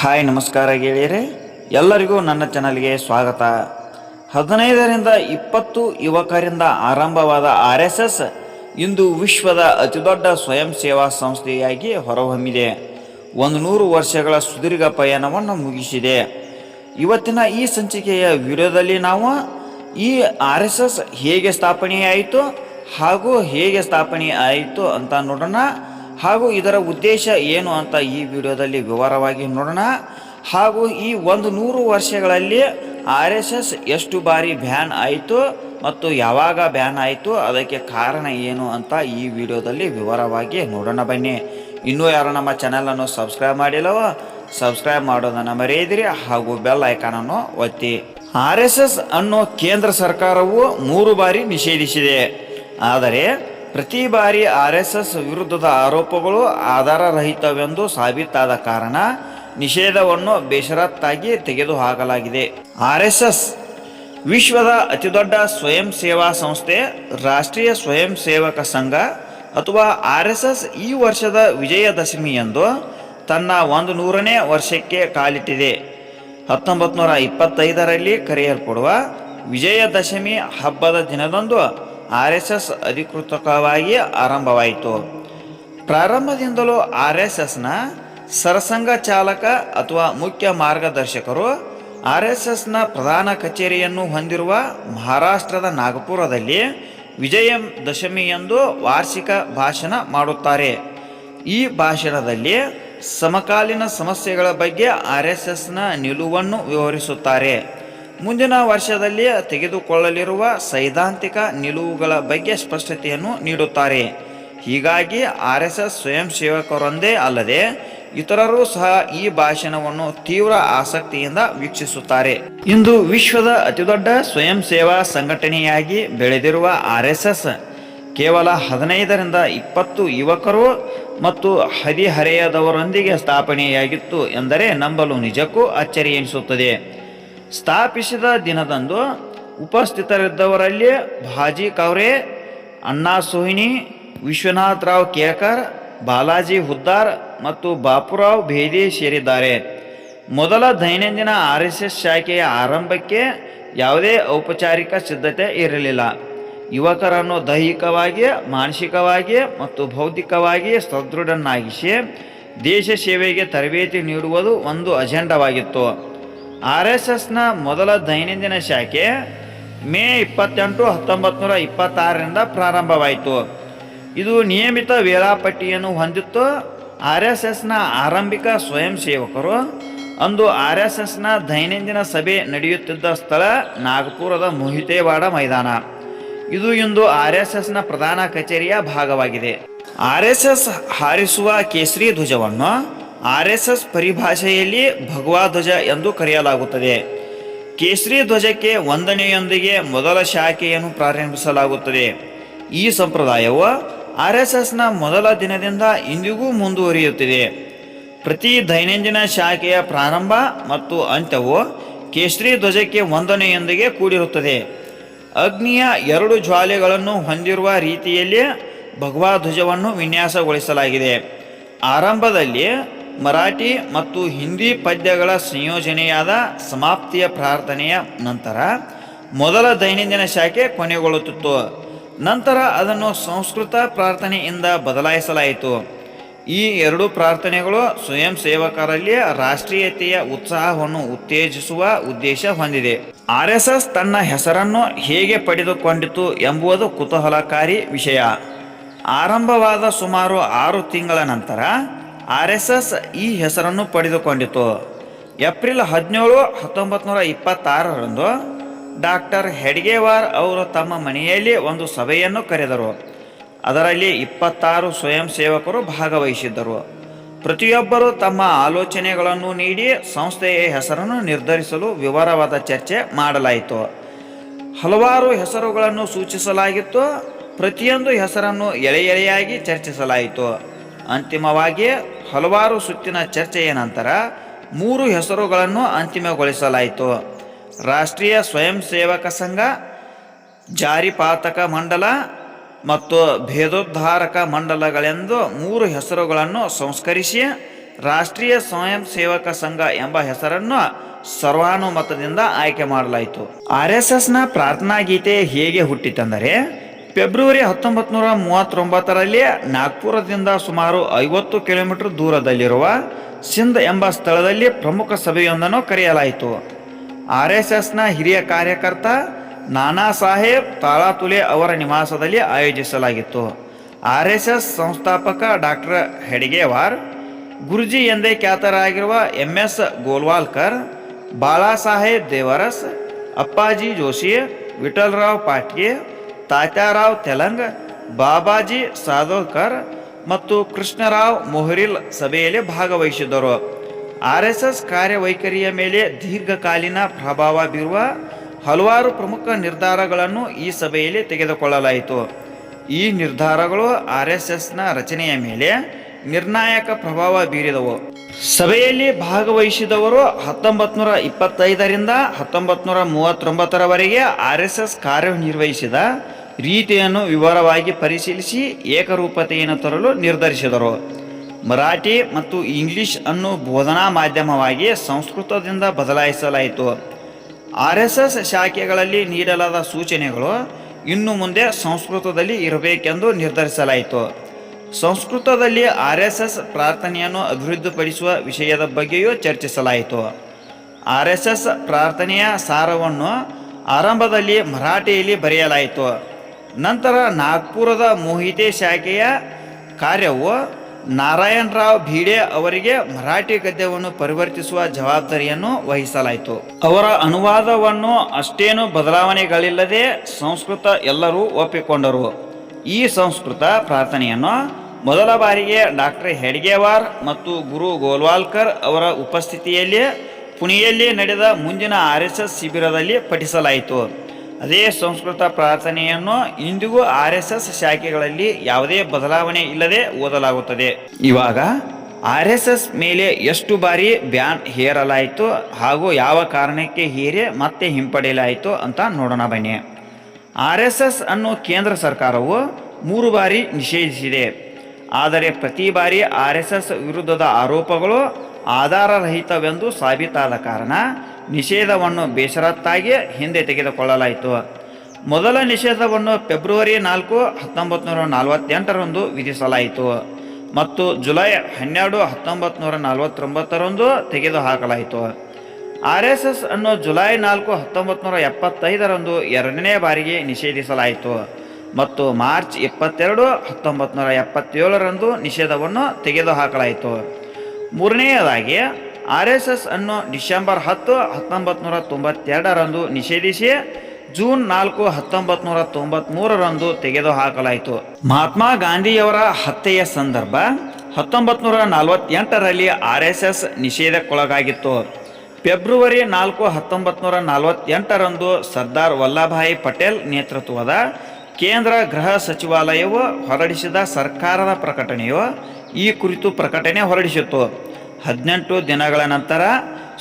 Hi ನಮಸ್ಕಾರ ಗೆಳೆಯರೆ, ಎಲ್ಲರಿಗೂ ನನ್ನ ಚಾನಲ್ಗೆ ಸ್ವಾಗತ. 15ರಿಂದ 20 ಯುವಕರಿಂದ ಆರಂಭವಾದ RSS ಇಂದು ವಿಶ್ವದ ಅತಿದೊಡ್ಡ ಸ್ವಯಂ ಸೇವಾ ಸಂಸ್ಥೆಯಾಗಿ ಹೊರಹೊಮ್ಮಿದೆ. 100 ವರ್ಷಗಳ ಸುದೀರ್ಘ ಪಯಣವನ್ನು ಮುಗಿಸಿದೆ. ಇವತ್ತಿನ ಈ ಸಂಚಿಕೆಯ ವಿಡಿಯೋದಲ್ಲಿ ನಾವು ಈ RSS ಹೇಗೆ ಸ್ಥಾಪನೆಯಾಯಿತು ಹಾಗೂ ಹೇಗೆ ಸ್ಥಾಪನೆ ಆಯಿತು ಅಂತ ನೋಡೋಣ. ಹಾಗೂ ಇದರ ಉದ್ದೇಶ ಏನು ಅಂತ ಈ ವಿಡಿಯೋದಲ್ಲಿ ವಿವರವಾಗಿ ನೋಡೋಣ. ಹಾಗೂ ಈ 100 ವರ್ಷಗಳಲ್ಲಿ RSS ಎಷ್ಟು ಬಾರಿ ಬ್ಯಾನ್ ಆಯಿತು ಮತ್ತು ಯಾವಾಗ ಬ್ಯಾನ್ ಆಯಿತು, ಅದಕ್ಕೆ ಕಾರಣ ಏನು ಅಂತ ಈ ವಿಡಿಯೋದಲ್ಲಿ ವಿವರವಾಗಿ ನೋಡೋಣ. ಬನ್ನಿ. ಇನ್ನೂ ಯಾರು ನಮ್ಮ ಚಾನಲನ್ನು ಸಬ್ಸ್ಕ್ರೈಬ್ ಮಾಡಿಲ್ಲವೋ ಸಬ್ಸ್ಕ್ರೈಬ್ ಮಾಡೋದನ್ನು ಮರೆಯದಿರಿ ಹಾಗೂ ಬೆಲ್ ಐಕಾನನ್ನು ಒತ್ತಿ. RSS ಅನ್ನೋ ಕೇಂದ್ರ ಸರ್ಕಾರವು 3 ಬಾರಿ ನಿಷೇಧಿಸಿದೆ. ಆದರೆ ಪ್ರತಿ ಬಾರಿ RSS ವಿರುದ್ಧದ ಆರೋಪಗಳು ಆಧಾರರಹಿತವೆಂದು ಸಾಬೀತಾದ ಕಾರಣ ನಿಷೇಧವನ್ನು ಬೇಷರತ್ತಾಗಿ ತೆಗೆದುಹಾಕಲಾಗಿದೆ. RSS ವಿಶ್ವದ ಅತಿದೊಡ್ಡ ಸ್ವಯಂ ಸೇವಾ ಸಂಸ್ಥೆ, ರಾಷ್ಟ್ರೀಯ ಸ್ವಯಂ ಸೇವಕ ಸಂಘ ಅಥವಾ RSS ಈ ವರ್ಷದ ವಿಜಯದಶಮಿಯಂದು ತನ್ನ 100ನೇ ವರ್ಷಕ್ಕೆ ಕಾಲಿಟ್ಟಿದೆ. 1925ರಲ್ಲಿ ಕರೆಯಲ್ಪಡುವ ವಿಜಯದಶಮಿ ಹಬ್ಬದ ದಿನದಂದು RSS ಅಧಿಕೃತವಾಗಿ ಆರಂಭವಾಯಿತು. ಪ್ರಾರಂಭದಿಂದಲೂ RSSನ ಸರಸಂಘ ಚಾಲಕ ಅಥವಾ ಮುಖ್ಯ ಮಾರ್ಗದರ್ಶಕರು RSSನ ಪ್ರಧಾನ ಕಚೇರಿಯನ್ನು ಹೊಂದಿರುವ ಮಹಾರಾಷ್ಟ್ರದ ನಾಗಪುರದಲ್ಲಿ ವಿಜಯದಶಮಿಯಂದು ವಾರ್ಷಿಕ ಭಾಷಣ ಮಾಡುತ್ತಾರೆ. ಈ ಭಾಷಣದಲ್ಲಿ ಸಮಕಾಲೀನ ಸಮಸ್ಯೆಗಳ ಬಗ್ಗೆ RSSನ ನಿಲುವನ್ನು ವಿವರಿಸುತ್ತಾರೆ. ಮುಂದಿನ ವರ್ಷದಲ್ಲಿ ತೆಗೆದುಕೊಳ್ಳಲಿರುವ ಸೈದ್ಧಾಂತಿಕ ನಿಲುವುಗಳ ಬಗ್ಗೆ ಸ್ಪಷ್ಟತೆಯನ್ನು ನೀಡುತ್ತಾರೆ. ಹೀಗಾಗಿ RSS ಸ್ವಯಂ ಸೇವಕರೊಂದೇ ಅಲ್ಲದೆ ಇತರರು ಸಹ ಈ ಭಾಷಣವನ್ನು ತೀವ್ರ ಆಸಕ್ತಿಯಿಂದ ವೀಕ್ಷಿಸುತ್ತಾರೆ. ಇಂದು ವಿಶ್ವದ ಅತಿದೊಡ್ಡ ಸ್ವಯಂ ಸೇವಾ ಸಂಘಟನೆಯಾಗಿ ಬೆಳೆದಿರುವ RSS ಕೇವಲ 15ರಿಂದ 20 ಯುವಕರು ಮತ್ತು ಹದಿಹರೆಯದವರೊಂದಿಗೆ ಸ್ಥಾಪನೆಯಾಗಿತ್ತು ಎಂದರೆ ನಂಬಲು ನಿಜಕ್ಕೂ ಅಚ್ಚರಿ ಎನಿಸುತ್ತದೆ. ಸ್ಥಾಪಿಸಿದ ದಿನದಂದು ಉಪಸ್ಥಿತರಿದ್ದವರಲ್ಲಿ ಭಾಜಿ ಕೌರೆ, ಅಣ್ಣಾ ಸೋಹಿನಿ, ವಿಶ್ವನಾಥ್ ರಾವ್ ಕೇಳ್ಕರ್, ಬಾಲಾಜಿ ಹುದ್ದಾರ್ ಮತ್ತು ಬಾಪುರಾವ್ ಭೇದಿ ಸೇರಿದ್ದಾರೆ. ಮೊದಲ ದೈನಂದಿನ RSS ಶಾಖೆಯ ಆರಂಭಕ್ಕೆ ಯಾವುದೇ ಔಪಚಾರಿಕ ಸಿದ್ಧತೆ ಇರಲಿಲ್ಲ. ಯುವಕರನ್ನು ದೈಹಿಕವಾಗಿ, ಮಾನಸಿಕವಾಗಿ ಮತ್ತು ಬೌದ್ಧಿಕವಾಗಿ ಸದೃಢನಾಗಿಸಿ ದೇಶ ಸೇವೆಗೆ ತರಬೇತಿ ನೀಡುವುದು ಒಂದು ಅಜೆಂಡವಾಗಿತ್ತು. RSSನ ಮೊದಲ ದೈನಂದಿನ ಶಾಖೆ ಮೇ 28, 1926ರಿಂದ ಪ್ರಾರಂಭವಾಯಿತು. ಇದು ನಿಯಮಿತ ವೇಳಾಪಟ್ಟಿಯನ್ನು ಹೊಂದಿತ್ತು. RSSನ ಆರಂಭಿಕ ಸ್ವಯಂ ಸೇವಕರು ಅಂದು RSSನ ದೈನಂದಿನ ಸಭೆ ನಡೆಯುತ್ತಿದ್ದ ಸ್ಥಳ ನಾಗಪುರದ ಮೊಹಿತೇವಾಡ ಮೈದಾನ. ಇದು ಇಂದು RSSನ ಪ್ರಧಾನ ಕಚೇರಿಯ ಭಾಗವಾಗಿದೆ. RSS ಹಾರಿಸುವ ಕೇಸರಿ ಧ್ವಜವನ್ನು RSS ಪರಿಭಾಷೆಯಲ್ಲಿ ಭಗವಾ ಧ್ವಜ ಎಂದು ಕರೆಯಲಾಗುತ್ತದೆ. ಕೇಸರಿ ಧ್ವಜಕ್ಕೆ ವಂದನೆಯೊಂದಿಗೆ ಮೊದಲ ಶಾಖೆಯನ್ನು ಪ್ರಾರಂಭಿಸಲಾಗುತ್ತದೆ. ಈ ಸಂಪ್ರದಾಯವು RSSನ ಮೊದಲ ದಿನದಿಂದ ಇಂದಿಗೂ ಮುಂದುವರಿಯುತ್ತಿದೆ. ಪ್ರತಿ ದೈನಂದಿನ ಶಾಖೆಯ ಪ್ರಾರಂಭ ಮತ್ತು ಅಂತ್ಯವು ಕೇಸರಿ ಧ್ವಜಕ್ಕೆ ವಂದನೆಯೊಂದಿಗೆ ಕೂಡಿರುತ್ತದೆ. ಅಗ್ನಿಯ 2 ಜ್ವಾಲೆಗಳನ್ನು ಹೊಂದಿರುವ ರೀತಿಯಲ್ಲಿ ಭಗವಾ ಧ್ವಜವನ್ನು ವಿನ್ಯಾಸಗೊಳಿಸಲಾಗಿದೆ. ಆರಂಭದಲ್ಲಿ ಮರಾಠಿ ಮತ್ತು ಹಿಂದಿ ಪದ್ಯಗಳ ಸಂಯೋಜನೆಯಾದ ಸಮಾಪ್ತಿಯ ಪ್ರಾರ್ಥನೆಯ ನಂತರ ಮೊದಲ ದೈನಂದಿನ ಶಾಖೆ ಕೊನೆಗೊಳ್ಳುತ್ತಿತ್ತು. ನಂತರ ಅದನ್ನು ಸಂಸ್ಕೃತ ಪ್ರಾರ್ಥನೆಯಿಂದ ಬದಲಾಯಿಸಲಾಯಿತು. ಈ 2 ಪ್ರಾರ್ಥನೆಗಳು ಸ್ವಯಂ ಸೇವಕರಲ್ಲಿ ರಾಷ್ಟ್ರೀಯತೆಯ ಉತ್ಸಾಹವನ್ನು ಉತ್ತೇಜಿಸುವ ಉದ್ದೇಶ ಹೊಂದಿದೆ. RSS ತನ್ನ ಹೆಸರನ್ನು ಹೇಗೆ ಪಡೆದುಕೊಂಡಿತು ಎಂಬುದು ಕುತೂಹಲಕಾರಿ ವಿಷಯ. ಆರಂಭವಾದ ಸುಮಾರು 6 ತಿಂಗಳ ನಂತರ RSS ಈ ಹೆಸರನ್ನು ಪಡೆದುಕೊಂಡಿತು. ಏಪ್ರಿಲ್ 17, 1926ರಂದು ಡಾಕ್ಟರ್ ಹೆಡ್ಗೇವಾರ್ ಅವರು ತಮ್ಮ ಮನೆಯಲ್ಲಿ ಒಂದು ಸಭೆಯನ್ನು ಕರೆದರು. ಅದರಲ್ಲಿ 26 ಸ್ವಯಂ ಸೇವಕರು ಭಾಗವಹಿಸಿದ್ದರು. ಪ್ರತಿಯೊಬ್ಬರು ತಮ್ಮ ಆಲೋಚನೆಗಳನ್ನು ನೀಡಿ ಸಂಸ್ಥೆಯ ಹೆಸರನ್ನು ನಿರ್ಧರಿಸಲು ವಿವರವಾದ ಚರ್ಚೆ ಮಾಡಲಾಯಿತು. ಹಲವಾರು ಹೆಸರುಗಳನ್ನು ಸೂಚಿಸಲಾಗಿತ್ತು. ಪ್ರತಿಯೊಂದು ಹೆಸರನ್ನು ಎಳೆಯಾಗಿ ಚರ್ಚಿಸಲಾಯಿತು. ಅಂತಿಮವಾಗಿ ಹಲವಾರು ಸುತ್ತಿನ ಚರ್ಚೆಯ ನಂತರ 3 ಹೆಸರುಗಳನ್ನು ಅಂತಿಮಗೊಳಿಸಲಾಯಿತು. ರಾಷ್ಟ್ರೀಯ ಸ್ವಯಂ ಸೇವಕ ಸಂಘ, ಜಾರಿಪಾತಕ ಮಂಡಲ ಮತ್ತು ಭೇದೋದ್ಧಾರಕ ಮಂಡಲಗಳೆಂದು 3 ಹೆಸರುಗಳನ್ನು ಸಂಸ್ಕರಿಸಿ ರಾಷ್ಟ್ರೀಯ ಸ್ವಯಂ ಸೇವಕ ಸಂಘ ಎಂಬ ಹೆಸರನ್ನು ಸರ್ವಾನುಮತದಿಂದ ಆಯ್ಕೆ ಮಾಡಲಾಯಿತು. RSSನ ಪ್ರಾರ್ಥನಾ ಗೀತೆ ಹೇಗೆ ಹುಟ್ಟಿತೆಂದರೆ, ಫೆಬ್ರವರಿ 1939ರಲ್ಲಿ ನಾಗ್ಪುರದಿಂದ ಸುಮಾರು 50 ಕಿಲೋಮೀಟರ್ ದೂರದಲ್ಲಿರುವ ಸಿಂಧ್ ಎಂಬ ಸ್ಥಳದಲ್ಲಿ ಪ್ರಮುಖ ಸಭೆಯೊಂದನ್ನು ಕರೆಯಲಾಯಿತು. RSSನ ಹಿರಿಯ ಕಾರ್ಯಕರ್ತ ನಾನಾ ಸಾಹೇಬ್ ತಾಳಾತುಲೆ ಅವರ ನಿವಾಸದಲ್ಲಿ ಆಯೋಜಿಸಲಾಗಿತ್ತು. RSS ಸಂಸ್ಥಾಪಕ ಡಾಕ್ಟರ್ ಹೆಡ್ಗೇವಾರ್, ಗುರುಜಿ ಎಂದೇ ಖ್ಯಾತರಾಗಿರುವ MS ಗೋಲ್ವಾಲ್ಕರ್, ಬಾಳಾಸಾಹೇಬ್ ದೇವರಸ್, ಅಪ್ಪಾಜಿ ಜೋಶಿ, ವಿಠಲರಾವ್ ಪಾಟ್ಗೆ, ತಾತ್ಯಾರಾವ್ ತೆಲಂಗ್, ಬಾಬಾಜಿ ಸಾದೋಲ್ಕರ್ ಮತ್ತು ಕೃಷ್ಣರಾವ್ ಮೊಹರಿಲ್ ಸಭೆಯಲ್ಲಿ ಭಾಗವಹಿಸಿದ್ದರು. RSS ಕಾರ್ಯವೈಖರಿಯ ಮೇಲೆ ದೀರ್ಘಕಾಲೀನ ಪ್ರಭಾವ ಬೀರುವ ಹಲವಾರು ಪ್ರಮುಖ ನಿರ್ಧಾರಗಳನ್ನು ಈ ಸಭೆಯಲ್ಲಿ ತೆಗೆದುಕೊಳ್ಳಲಾಯಿತು. ಈ ನಿರ್ಧಾರಗಳು RSSನ ರಚನೆಯ ಮೇಲೆ ನಿರ್ಣಾಯಕ ಪ್ರಭಾವ ಬೀರಿದವು. ಸಭೆಯಲ್ಲಿ ಭಾಗವಹಿಸಿದವರು 1925ರಿಂದ 1939ರವರೆಗೆ RSS ಕಾರ್ಯನಿರ್ವಹಿಸಿದ ರೀತಿಯನ್ನು ವಿವರವಾಗಿ ಪರಿಶೀಲಿಸಿ ಏಕರೂಪತೆಯನ್ನು ತರಲು ನಿರ್ಧರಿಸಿದರು. ಮರಾಠಿ ಮತ್ತು ಇಂಗ್ಲಿಷ್ ಅನ್ನು ಬೋಧನಾ ಮಾಧ್ಯಮವಾಗಿ ಸಂಸ್ಕೃತದಿಂದ ಬದಲಾಯಿಸಲಾಯಿತು. RSS ಶಾಖೆಗಳಲ್ಲಿ ನೀಡಲಾದ ಸೂಚನೆಗಳು ಇನ್ನು ಮುಂದೆ ಸಂಸ್ಕೃತದಲ್ಲಿ ಇರಬೇಕೆಂದು ನಿರ್ಧರಿಸಲಾಯಿತು. ಸಂಸ್ಕೃತದಲ್ಲಿ RSS ಪ್ರಾರ್ಥನೆಯನ್ನು ಅಭಿವೃದ್ಧಿಪಡಿಸುವ ವಿಷಯದ ಬಗ್ಗೆಯೂ ಚರ್ಚಿಸಲಾಯಿತು. RSS ಪ್ರಾರ್ಥನೆಯ ಸಾರವನ್ನು ಆರಂಭದಲ್ಲಿ ಮರಾಠಿಯಲ್ಲಿ ಬರೆಯಲಾಯಿತು. ನಂತರ ನಾಗ್ಪುರದ ಮೋಹಿತೆ ಶಾಖೆಯ ಕಾರ್ಯವು ನಾರಾಯಣರಾವ್ ಭೀಡೆ ಅವರಿಗೆ ಮರಾಠಿ ಗದ್ಯವನ್ನು ಪರಿವರ್ತಿಸುವ ಜವಾಬ್ದಾರಿಯನ್ನು ವಹಿಸಲಾಯಿತು. ಅವರ ಅನುವಾದವನ್ನು ಅಷ್ಟೇನು ಬದಲಾವಣೆಗಳಿಲ್ಲದೆ ಸಂಸ್ಕೃತ ಎಲ್ಲರೂ ಒಪ್ಪಿಕೊಂಡರು. ಈ ಸಂಸ್ಕೃತ ಪ್ರಾರ್ಥನೆಯನ್ನು ಮೊದಲ ಬಾರಿಗೆ ಡಾಕ್ಟರ್ ಹೆಡ್ಗೇವಾರ್ ಮತ್ತು ಗುರು ಗೋಲ್ವಾಲ್ಕರ್ ಅವರ ಉಪಸ್ಥಿತಿಯಲ್ಲಿ ಪುಣೆಯಲ್ಲಿ ನಡೆದ ಮುಂದಿನ RSS ಶಿಬಿರದಲ್ಲಿ ಪಠಿಸಲಾಯಿತು. ಅದೇ ಸಂಸ್ಕೃತ ಪ್ರಾರ್ಥನೆಯನ್ನು ಇಂದಿಗೂ RSS ಶಾಖೆಗಳಲ್ಲಿ ಯಾವುದೇ ಬದಲಾವಣೆ ಇಲ್ಲದೆ ಓದಲಾಗುತ್ತದೆ. ಇವಾಗ RSS ಮೇಲೆ ಎಷ್ಟು ಬಾರಿ ಬ್ಯಾನ್ ಹೇರಲಾಯಿತು ಹಾಗೂ ಯಾವ ಕಾರಣಕ್ಕೆ ಹೇರಿ ಮತ್ತೆ ಹಿಂಪಡೆಯಲಾಯಿತು ಅಂತ ನೋಡೋಣ ಬನ್ನಿ. RSS ಅನ್ನು ಕೇಂದ್ರ ಸರ್ಕಾರವು 3 ಬಾರಿ ನಿಷೇಧಿಸಿದೆ. ಆದರೆ ಪ್ರತಿ ಬಾರಿ RSS ವಿರುದ್ಧದ ಆರೋಪಗಳು ಆಧಾರರಹಿತವೆಂದು ಸಾಬೀತಾದ ಕಾರಣ ನಿಷೇಧವನ್ನು ಬೇಷರತ್ತಾಗಿ ಹಿಂದೆ ತೆಗೆದುಕೊಳ್ಳಲಾಯಿತು. ಮೊದಲ ನಿಷೇಧವನ್ನು ಫೆಬ್ರವರಿ 4, 1948ರಂದು ವಿಧಿಸಲಾಯಿತು ಮತ್ತು ಜುಲೈ 12, 1949ರಂದು ತೆಗೆದುಹಾಕಲಾಯಿತು. RSS ಅನ್ನು ಜುಲೈ 4, 1975ರಂದು ಎರಡನೇ ಬಾರಿಗೆ ನಿಷೇಧಿಸಲಾಯಿತು ಮತ್ತು ಮಾರ್ಚ್ 22, 1977ರಂದು ನಿಷೇಧವನ್ನು ತೆಗೆದುಹಾಕಲಾಯಿತು. ಮೂರನೆಯದಾಗಿ RSS ಅನ್ನು ಡಿಸೆಂಬರ್ 10, 1992ರಂದು ನಿಷೇಧಿಸಿ ಜೂನ್ 4, 1993ರಂದು ತೆಗೆದುಹಾಕಲಾಯಿತು. ಮಹಾತ್ಮ ಗಾಂಧಿಯವರ ಹತ್ಯೆಯ ಸಂದರ್ಭ 1948ರಲ್ಲಿ RSS ನಿಷೇಧಕ್ಕೊಳಗಾಗಿತ್ತು. ಫೆಬ್ರವರಿ 4, 1948ರಂದು ಸರ್ದಾರ್ ವಲ್ಲಭಭಾಯಿ ಪಟೇಲ್ ನೇತೃತ್ವದ ಕೇಂದ್ರ ಗೃಹ ಸಚಿವಾಲಯವು ಹೊರಡಿಸಿದ ಸರ್ಕಾರದ ಪ್ರಕಟಣೆಯು ಈ ಕುರಿತು ಪ್ರಕಟಣೆ ಹೊರಡಿಸಿತು. 18 ದಿನಗಳ ನಂತರ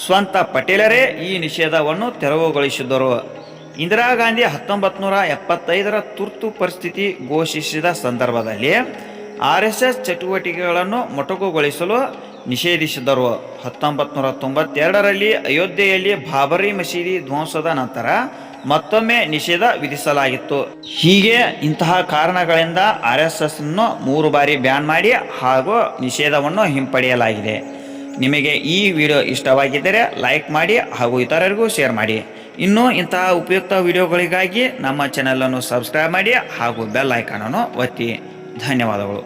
ಸ್ವಂತ ಪಟೇಲರೇ ಈ ನಿಷೇಧವನ್ನು ತೆರವುಗೊಳಿಸಿದರು. ಇಂದಿರಾ ಗಾಂಧಿ 1975ರ ತುರ್ತು ಪರಿಸ್ಥಿತಿ ಘೋಷಿಸಿದ ಸಂದರ್ಭದಲ್ಲಿ RSS ಚಟುವಟಿಕೆಗಳನ್ನು ಮೊಟಕುಗೊಳಿಸಲು ನಿಷೇಧಿಸಿದರು. 1992ರಲ್ಲಿ ಅಯೋಧ್ಯೆಯಲ್ಲಿ ಬಾಬರಿ ಮಸೀದಿ ಧ್ವಂಸದ ನಂತರ ಮತ್ತೊಮ್ಮೆ ನಿಷೇಧ ವಿಧಿಸಲಾಗಿತ್ತು. ಹೀಗೆ ಇಂತಹ ಕಾರಣಗಳಿಂದ RSS ಅನ್ನು 3 ಬಾರಿ ಬ್ಯಾನ್ ಮಾಡಿ ಹಾಗೂ ನಿಷೇಧವನ್ನು ಹಿಂಪಡೆಯಲಾಗಿದೆ. ನಿಮಗೆ ಈ ವಿಡಿಯೋ ಇಷ್ಟವಾಗಿದ್ದರೆ ಲೈಕ್ ಮಾಡಿ ಹಾಗೂ ಇತರರಿಗೂ ಶೇರ್ ಮಾಡಿ. ಇನ್ನೂ ಇಂತಹ ಉಪಯುಕ್ತ ವಿಡಿಯೋಗಳಿಗಾಗಿ ನಮ್ಮ ಚಾನಲನ್ನು ಸಬ್ಸ್ಕ್ರೈಬ್ ಮಾಡಿ ಹಾಗೂ ಬೆಲ್ ಐಕಾನನ್ನು ಒತ್ತಿ. ಧನ್ಯವಾದಗಳು.